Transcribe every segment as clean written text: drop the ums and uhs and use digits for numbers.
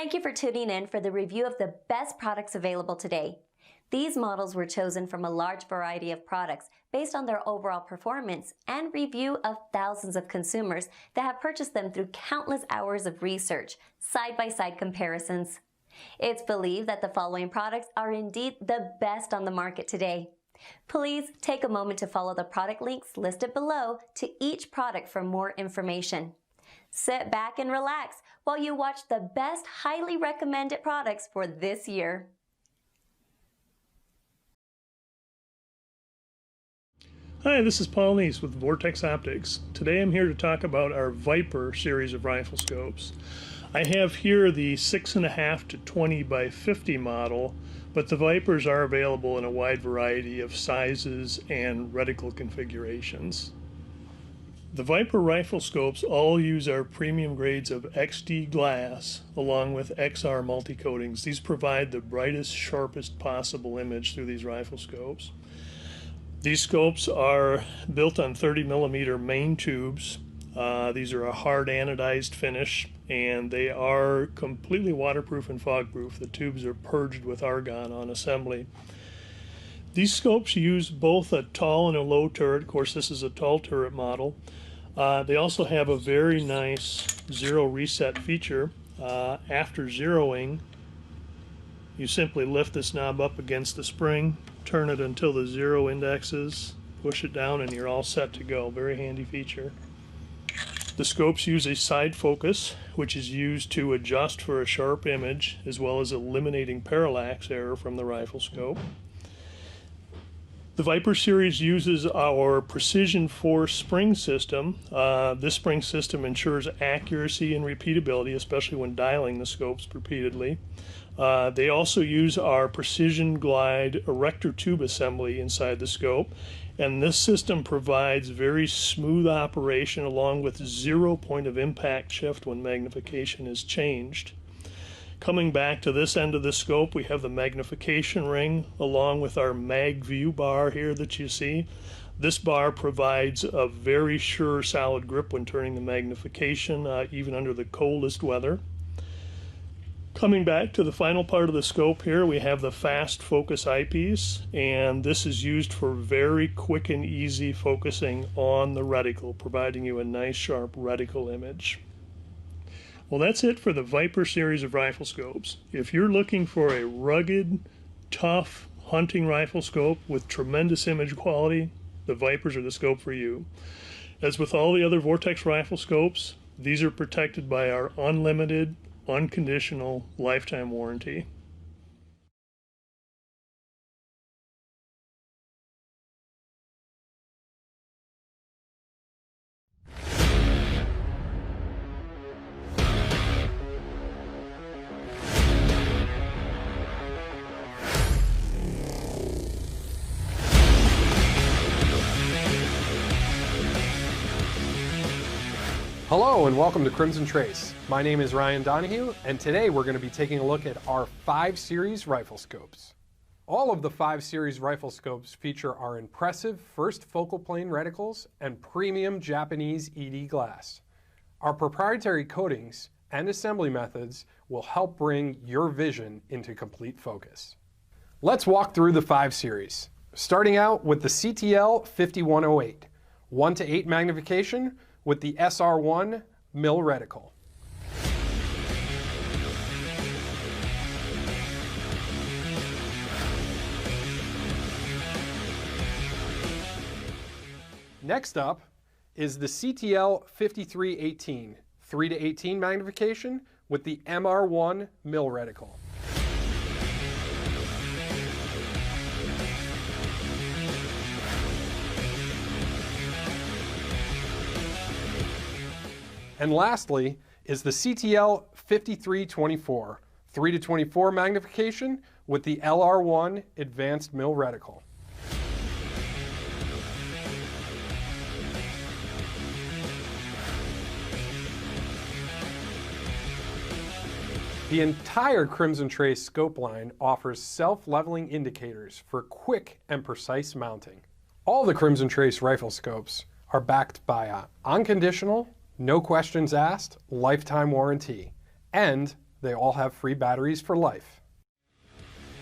Thank you for tuning in for the review of the best products available today. These models were chosen from a large variety of products based on their overall performance and review of thousands of consumers that have purchased them through countless hours of research, side-by-side comparisons. It's believed that the following products are indeed the best on the market today. Please take a moment to follow the product links listed below to each product for more information. Sit back and relax while you watch the best highly recommended products for this year. Hi, this is Paul Neese with Vortex Optics. Today I'm here to talk about our Viper series of rifle scopes. I have here the 6.5 to 20 by 50 model, but the Vipers are available in a wide variety of sizes and reticle configurations. The Viper rifle scopes all use our premium grades of XD glass along with XR multi-coatings. These provide the brightest, sharpest possible image through these rifle scopes. These scopes are built on 30mm main tubes. These are a hard anodized finish, and they are completely waterproof and fog-proof. The tubes are purged with argon on assembly. These scopes use both a tall and a low turret. Of course, this is a tall turret model. They also have a very nice zero reset feature. After zeroing, you simply lift this knob up against the spring, turn it until the zero indexes, push it down, and you're all set to go. Very handy feature. The scopes use a side focus, which is used to adjust for a sharp image, as well as eliminating parallax error from the rifle scope. The Viper series uses our Precision Force spring system. This spring system ensures accuracy and repeatability, especially when dialing the scopes repeatedly. They also use our Precision Glide erector tube assembly inside the scope, and this system provides very smooth operation along with 0 point of impact shift when magnification is changed. Coming back to this end of the scope, we have the magnification ring along with our mag view bar here that you see. This bar provides a very sure solid grip when turning the magnification, even under the coldest weather. Coming back to the final part of the scope here, we have the fast focus eyepiece, and this is used for very quick and easy focusing on the reticle, providing you a nice sharp reticle image. Well, that's it for the Viper series of rifle scopes. If you're looking for a rugged, tough hunting rifle scope with tremendous image quality, the Vipers are the scope for you. As with all the other Vortex rifle scopes, these are protected by our unlimited, unconditional lifetime warranty. Hello and welcome to Crimson Trace. My name is Ryan Donahue, and today we're going to be taking a look at our 5 series rifle scopes. All of the 5 series rifle scopes feature our impressive first focal plane reticles and premium Japanese ED glass. Our proprietary coatings and assembly methods will help bring your vision into complete focus. Let's walk through the 5 series, starting out with the CTL 5108, 1:8 magnification, with the SR1 mil reticle. Next up is the CTL 5318, 3:18 magnification with the MR1 mil reticle. And lastly is the CTL 5324, 3:24 magnification with the LR1 advanced mil reticle. The entire Crimson Trace scope line offers self-leveling indicators for quick and precise mounting. All the Crimson Trace rifle scopes are backed by an unconditional, no questions asked, lifetime warranty, and they all have free batteries for life.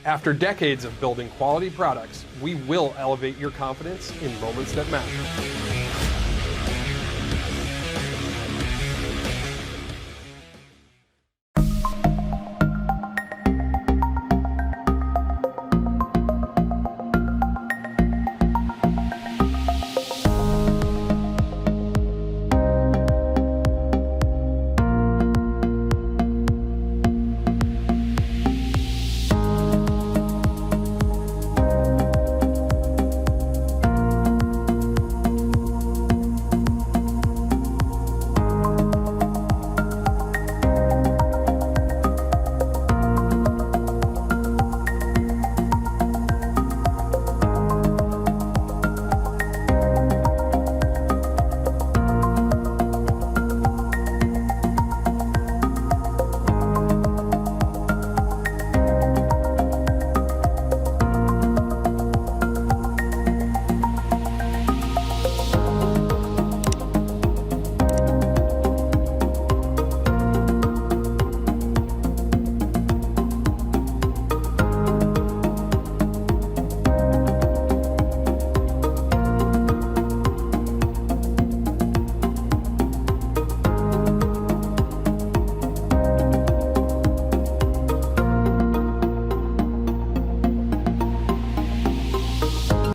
After decades of building quality products, we will elevate your confidence in moments that matter.